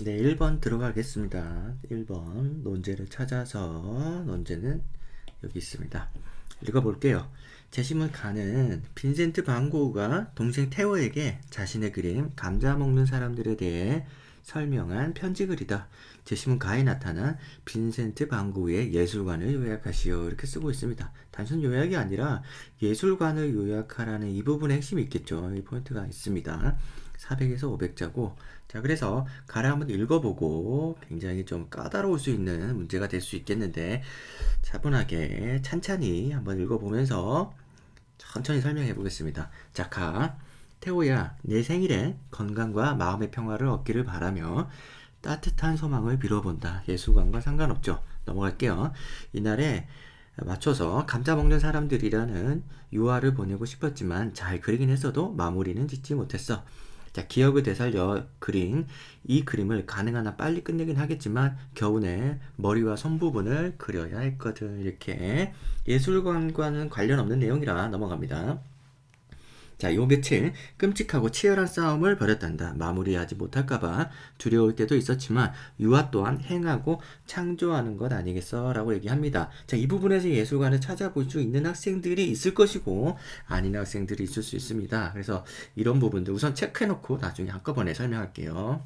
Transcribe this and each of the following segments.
네, 1번 들어가겠습니다. 1번 논제를 찾아서 논제는 여기 있습니다. 읽어볼게요. 제시문 가는 빈센트 반 고흐가 동생 테오에게 자신의 그림 감자 먹는 사람들에 대해 설명한 편지 글이다. 제시문 가에 나타난 빈센트 반 고흐의 예술관을 요약하시오. 이렇게 쓰고 있습니다. 단순 요약이 아니라 예술관을 요약하라는 이 부분의 핵심이 있겠죠. 이 포인트가 있습니다. 400에서 500자고, 자, 그래서 가를 한번 읽어보고 굉장히 좀 까다로울 수 있는 문제가 될 수 있겠는데 차분하게 찬찬히 한번 읽어보면서 천천히 설명해 보겠습니다. 자, 가. 태호야, 내 생일에 건강과 마음의 평화를 얻기를 바라며 따뜻한 소망을 빌어본다. 예술관과 상관없죠. 넘어갈게요. 이날에 맞춰서 감자 먹는 사람들이라는 유화를 보내고 싶었지만 잘 그리긴 했어도 마무리는 짓지 못했어. 자, 기억을 되살려 그린 이 그림을 가능한 한 빨리 끝내긴 하겠지만 겨우내 머리와 손 부분을 그려야 했거든. 이렇게 예술관과는 관련 없는 내용이라 넘어갑니다. 자, 요 며칠 끔찍하고 치열한 싸움을 벌였단다. 마무리하지 못할까봐 두려울 때도 있었지만 유아 또한 행하고 창조하는 것 아니겠어? 라고 얘기합니다. 자, 이 부분에서 예술관을 찾아볼 수 있는 학생들이 있을 것이고 아닌 학생들이 있을 수 있습니다. 그래서 이런 부분들 우선 체크해놓고 나중에 한꺼번에 설명할게요.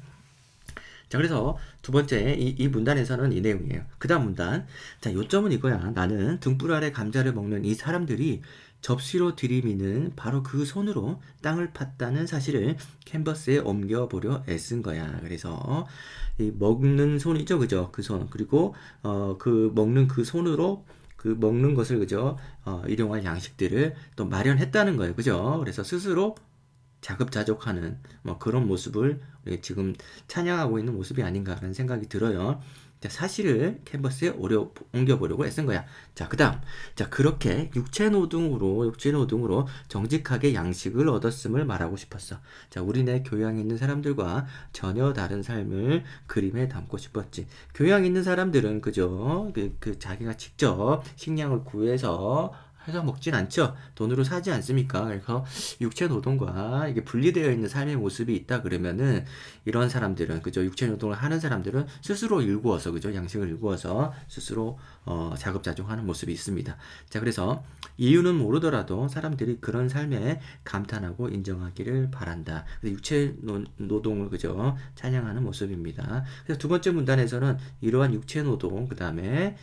자, 그래서 두 번째 이 문단에서는 이 내용이에요. 그 다음 문단. 자, 요점은 이거야. 나는 등불 아래 감자를 먹는 이 사람들이 접시로 들이미는 바로 그 손으로 땅을 팠다는 사실을 캔버스에 옮겨보려 애쓴 거야. 그래서 이 먹는 손이죠, 그죠? 그 손. 그리고 그 먹는 그 손으로 그 먹는 것을 그죠? 일용할 양식들을 또 마련했다는 거예요, 그죠? 그래서 스스로 자급자족하는 뭐 그런 모습을 지금 찬양하고 있는 모습이 아닌가라는 생각이 들어요. 자, 사실을 캔버스에 옮겨보려고 애쓴 거야. 자, 그 다음. 자, 그렇게 육체노동으로 정직하게 양식을 얻었음을 말하고 싶었어. 자, 우리네 교양 있는 사람들과 전혀 다른 삶을 그림에 담고 싶었지. 교양 있는 사람들은 그죠? 자기가 직접 식량을 구해서 해서 먹진 않죠. 돈으로 사지 않습니까? 그래서 육체 노동과 이게 분리되어 있는 삶의 모습이 있다 그러면은 이런 사람들은 그죠? 육체 노동을 하는 사람들은 스스로 일구어서 그죠? 양식을 일구어서 스스로 자급자족하는 모습이 있습니다. 자, 그래서 이유는 모르더라도 사람들이 그런 삶에 감탄하고 인정하기를 바란다. 그래서 육체 노동을 그죠? 찬양하는 모습입니다. 그래서 두 번째 문단에서는 이러한 육체 노동 그다음에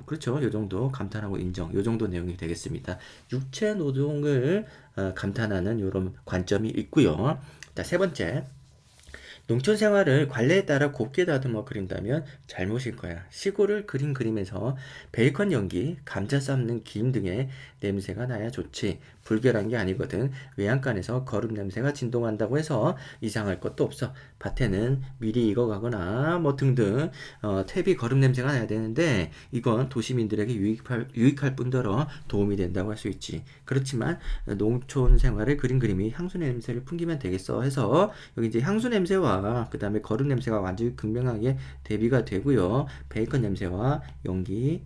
그렇죠. 요 정도 감탄하고 인정, 요 정도 내용이 되겠습니다. 육체 노동을 감탄하는 이런 관점이 있고요. 자, 세 번째. 농촌 생활을 관례에 따라 곱게 다듬어 그린다면 잘못일 거야. 시골을 그린 그림에서 베이컨 연기, 감자 삶는 김 등의 냄새가 나야 좋지. 불결한 게 아니거든. 외양간에서 거름 냄새가 진동한다고 해서 이상할 것도 없어. 밭에는 미리 익어가거나 뭐 등등 퇴비 거름 냄새가 나야 되는데 이건 도시민들에게 유익할 뿐더러 도움이 된다고 할 수 있지. 그렇지만 농촌 생활을 그린 그림이 향수 냄새를 풍기면 되겠어 해서 여기 이제 향수 냄새와 그 다음에 거름 냄새가 완전히 극명하게 대비가 되고요. 베이컨 냄새와 연기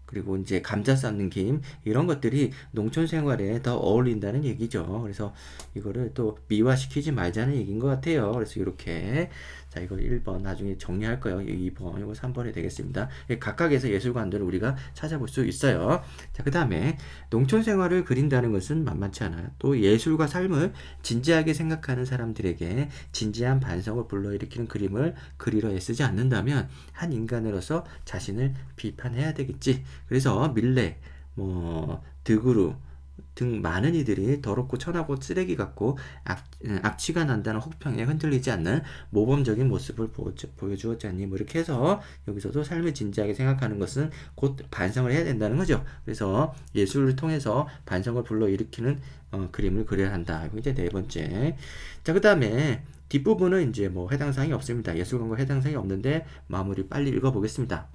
그리고 이제 감자 삶는 김 이런 것들이 농촌 생활에 더 어울린다는 얘기죠. 그래서 이거를 또 미화시키지 말자는 얘기인 것 같아요. 그래서 이렇게 자, 이거 1번 나중에 정리할 거예요. 2번, 이거 3번이 되겠습니다. 각각에서 예술관들을 우리가 찾아볼 수 있어요. 자, 그 다음에 농촌 생활을 그린다는 것은 만만치 않아요. 또 예술과 삶을 진지하게 생각하는 사람들에게 진지한 반성을 불러일으키는 그림을 그리려 애쓰지 않는다면 한 인간으로서 자신을 비판해야 되겠지. 그래서 밀레, 드그루 등 많은 이들이 더럽고 천하고 쓰레기 같고 악취가 난다는 혹평에 흔들리지 않는 모범적인 모습을 보여주었지 뭐 이렇게 해서 여기서도 삶을 진지하게 생각하는 것은 곧 반성을 해야 된다는 거죠. 그래서 예술을 통해서 반성을 불러일으키는 그림을 그려야 한다. 이거 이제 네 번째. 자, 그 다음에 뒷부분은 이제 뭐 해당 사항이 없습니다. 예술관과 해당 사항이 없는데 마무리 빨리 읽어보겠습니다.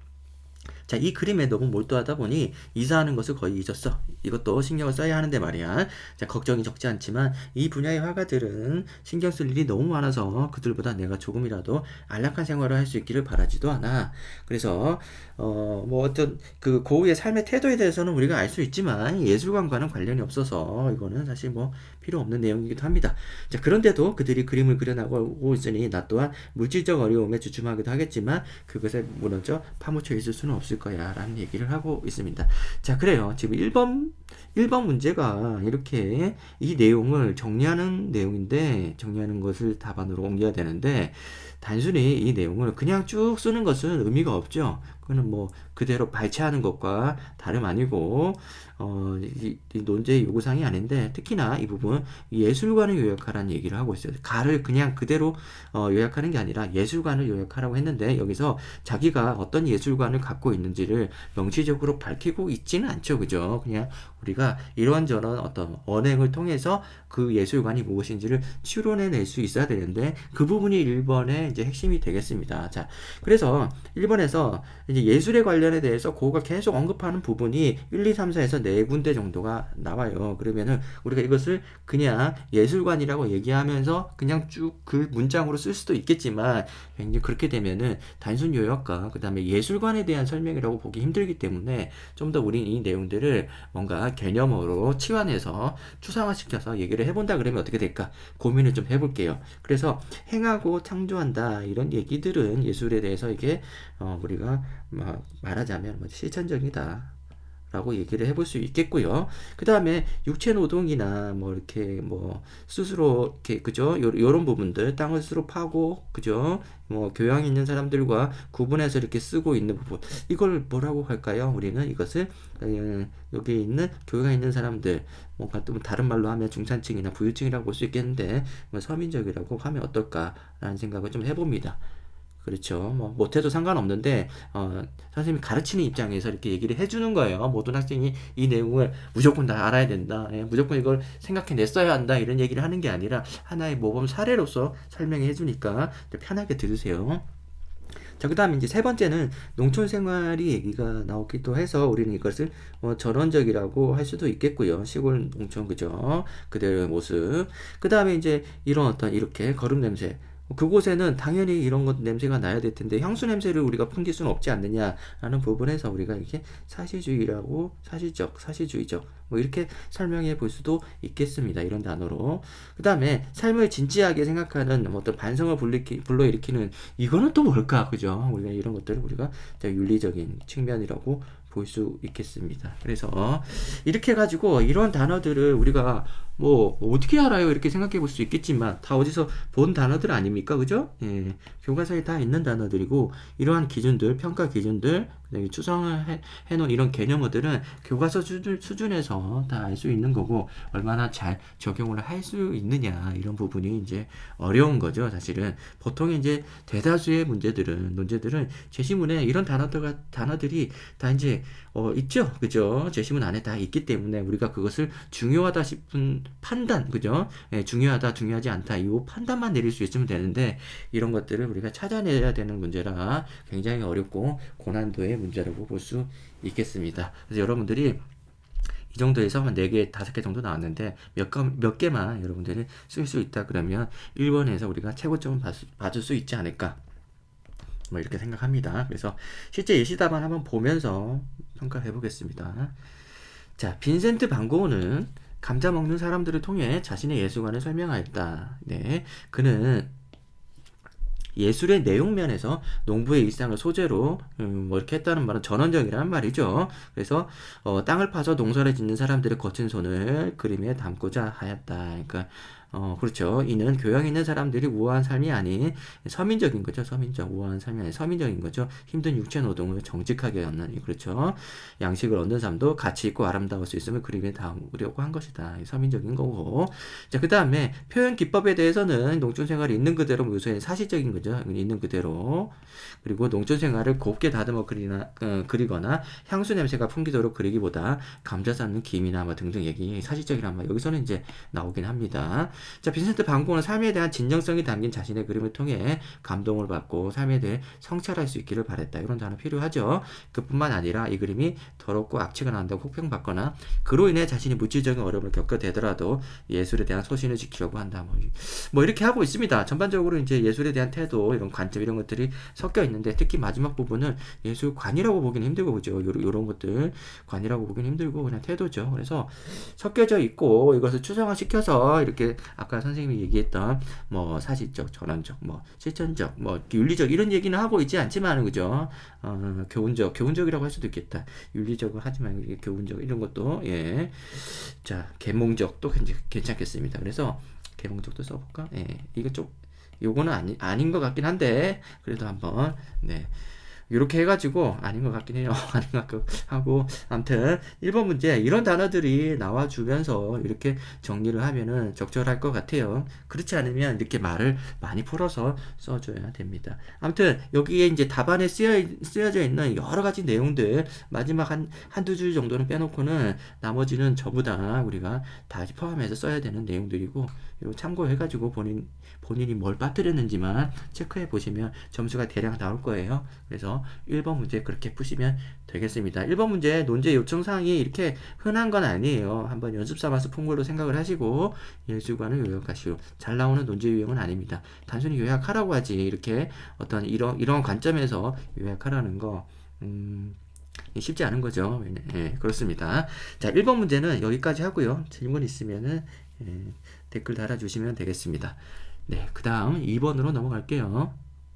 자, 이 그림에 너무 몰두하다 보니 이사하는 것을 거의 잊었어. 이것도 신경을 써야 하는데 말이야. 자, 걱정이 적지 않지만 이 분야의 화가들은 신경 쓸 일이 너무 많아서 그들보다 내가 조금이라도 안락한 생활을 할 수 있기를 바라지도 않아. 그래서 뭐 어떤 그 고흐의 삶의 태도에 대해서는 우리가 알 수 있지만 예술관과는 관련이 없어서 이거는 사실 뭐 필요 없는 내용이기도 합니다. 자, 그런데도 그들이 그림을 그려나가고 있으니 나 또한 물질적 어려움에 주춤하기도 하겠지만 그것에 무너져 파묻혀 있을 수는 없을 거야 라는 얘기를 하고 있습니다. 자, 그래요. 지금 1번 문제가 이렇게 이 내용을 정리하는 내용인데 정리하는 것을 답안으로 옮겨야 되는데 단순히 이 내용을 그냥 쭉 쓰는 것은 의미가 없죠. 그거는 뭐 그대로 발췌하는 것과 다름 아니고 이 논제의 요구사항이 아닌데 특히나 이 부분 예술관을 요약하라는 얘기를 하고 있어요. 가를 그냥 그대로 요약하는 게 아니라 예술관을 요약하라고 했는데 여기서 자기가 어떤 예술관을 갖고 있는지를 명시적으로 밝히고 있지는 않죠. 그죠? 그냥 우리가 이런저런 어떤 언행을 통해서 그 예술관이 무엇인지를 추론해낼 수 있어야 되는데 그 부분이 1번의 이제 핵심이 되겠습니다. 자, 그래서 1번에서 이제 예술에 관련에 대해서 고가 계속 언급하는 부분이 1, 2, 3, 4에서 4군데 정도가 나와요. 그러면은 우리가 이것을 그냥 예술관이라고 얘기하면서 그냥 쭉 그 문장으로 쓸 수도 있겠지만 굉장히 그렇게 되면은 단순 요약과 그 다음에 예술관에 대한 설명이라고 보기 힘들기 때문에 좀 더 우린 이 내용들을 뭔가 개념으로 치환해서 추상화시켜서 얘기를 해본다 그러면 어떻게 될까 고민을 좀 해볼게요. 그래서 행하고 창조한다 이런 얘기들은 예술에 대해서 이게 우리가 말하자면 실천적이다 라고 얘기를 해볼 수 있겠고요. 그 다음에 육체 노동이나 뭐 이렇게 뭐 스스로 이렇게 그죠? 요런 부분들 땅을 스스로 파고 그죠? 뭐 교양 있는 사람들과 구분해서 이렇게 쓰고 있는 부분 이걸 뭐라고 할까요? 우리는 이것을 여기 있는 교양 있는 사람들 뭔가 또 다른 말로 하면 중산층이나 부유층이라고 볼 수 있겠는데 뭐 서민적이라고 하면 어떨까라는 생각을 좀 해봅니다. 그렇죠. 뭐 못해도 상관없는데 선생님이 가르치는 입장에서 이렇게 얘기를 해주는 거예요. 모든 학생이 이 내용을 무조건 다 알아야 된다. 무조건 이걸 생각해냈어야 한다. 이런 얘기를 하는 게 아니라 하나의 모범 사례로서 설명해 주니까 편하게 들으세요. 자, 그 다음에 이제 세 번째는 농촌 생활이 얘기가 나오기도 해서 우리는 이것을 전원적이라고 할 수도 있겠고요. 시골 농촌, 그죠? 그대로의 모습. 그 다음에 이제 이런 어떤 이렇게 거름 냄새. 그곳에는 당연히 이런 것 냄새가 나야 될 텐데 향수 냄새를 우리가 풍길 수는 없지 않느냐라는 부분에서 우리가 이렇게 사실주의라고 사실주의적 뭐 이렇게 설명해 볼 수도 있겠습니다. 이런 단어로. 그 다음에 삶을 진지하게 생각하는 어떤 반성을 불러일으키는 이거는 또 뭘까? 그죠? 우리가 이런 것들을 우리가 윤리적인 측면이라고 볼 수 있겠습니다. 그래서 이렇게 해가지고 이런 단어들을 우리가 뭐 어떻게 알아요? 이렇게 생각해 볼 수 있겠지만 다 어디서 본 단어들 아닙니까? 그죠? 예, 교과서에 다 있는 단어들이고 이러한 기준들, 평가 기준들, 추상을 해놓은 이런 개념어들은 교과서 수준에서 다 알 수 있는 거고 얼마나 잘 적용을 할 수 있느냐 이런 부분이 이제 어려운 거죠. 사실은 보통 이제 대다수의 논제들은 제시문에 이런 단어들이 다 이제 있죠. 그죠? 제시문 안에 다 있기 때문에 우리가 그것을 중요하다 싶은 판단, 그죠? 예, 중요하지 않다. 이 판단만 내릴 수 있으면 되는데 이런 것들을 우리가 찾아내야 되는 문제라 굉장히 어렵고 고난도의 문제라고 볼 수 있겠습니다. 그래서 여러분들이 이 정도에서 한 4개, 5개 정도 나왔는데 몇 개만 여러분들이 쓸 수 있다 그러면 1번에서 우리가 최고점을 받을 수 있지 않을까 뭐 이렇게 생각합니다. 그래서 실제 예시 답안 한번 보면서 평가해 보겠습니다. 자, 빈센트 반 고흐는 감자 먹는 사람들을 통해 자신의 예술관을 설명하였다. 네, 그는 예술의 내용면에서 농부의 일상을 소재로 뭐 이렇게 했다는 말은 전원적이라는 말이죠. 그래서 땅을 파서 농사를 짓는 사람들의 거친 손을 그림에 담고자 하였다. 그러니까 그렇죠. 이는 교양 있는 사람들이 우아한 삶이 아닌 서민적인 거죠. 우아한 삶이 아닌 서민적인 거죠. 힘든 육체 노동을 정직하게 하는, 그렇죠. 양식을 얻는 삶도 가치 있고 아름다울 수 있으면 그림에 담으려고 한 것이다. 서민적인 거고. 자, 그 다음에 표현 기법에 대해서는 농촌 생활이 있는 그대로 묘사해 사실적인 거죠. 있는 그대로. 그리고 농촌 생활을 곱게 다듬어 그리거나 향수 냄새가 풍기도록 그리기보다 감자 삶는 김이나 뭐 등등 얘기 사실적이란 말 여기서는 이제 나오긴 합니다. 자, 빈센트 반 고흐는 삶에 대한 진정성이 담긴 자신의 그림을 통해 감동을 받고 삶에 대해 성찰할 수 있기를 바랬다. 이런 단어 필요하죠. 그뿐만 아니라 이 그림이 더럽고 악취가 난다고 혹평받거나 그로 인해 자신이 물질적인 어려움을 겪게 되더라도 예술에 대한 소신을 지키려고 한다. 뭐 이렇게 하고 있습니다. 전반적으로 이제 예술에 대한 태도, 이런 관점, 이런 것들이 섞여 있는데 특히 마지막 부분은 예술관이라고 보기는 힘들고, 그죠? 요런 것들 관이라고 보기는 힘들고 그냥 태도죠. 그래서 섞여져 있고 이것을 추상화시켜서 이렇게 아까 선생님이 얘기했던 뭐 사실적, 전환적, 뭐 실천적, 뭐 윤리적 이런 얘기는 하고 있지 않지만, 그죠? 교훈적이라고 할 수도 있겠다. 윤리적으로 하지만 이게 교훈적 이런 것도, 예. 자, 계몽적도 괜찮겠습니다. 그래서 계몽적도 써볼까? 예. 이거 좀 요거는 아닌 것 같긴 한데 그래도 한번, 네. 이렇게 해가지고 아닌 것 같긴 해요. 아닌 것 같고 하고, 아무튼 1번 문제 이런 단어들이 나와주면서 이렇게 정리를 하면은 적절할 것 같아요. 그렇지 않으면 이렇게 말을 많이 풀어서 써줘야 됩니다. 아무튼 여기에 이제 답안에 쓰여져 있는 여러 가지 내용들 마지막 한두 줄 정도는 빼놓고는 나머지는 전부 다 우리가 다 포함해서 써야 되는 내용들이고, 이거 참고해가지고 본인이 뭘 빠뜨렸는지만 체크해 보시면 점수가 대략 나올 거예요. 그래서 1번 문제 그렇게 푸시면 되겠습니다. 1번 문제 논제 요청사항이 이렇게 흔한 건 아니에요. 한번 연습 삼아서 푼 걸로 생각을 하시고 예술관을 요약하시오. 잘 나오는 논제 유형은 아닙니다. 단순히 요약하라고 하지 이렇게 어떤 이런 관점에서 요약하라는 거 쉽지 않은 거죠. 예, 그렇습니다. 자, 1번 문제는 여기까지 하고요. 질문 있으면은 댓글 달아주시면 되겠습니다. 네, 그 다음 2번으로 넘어갈게요.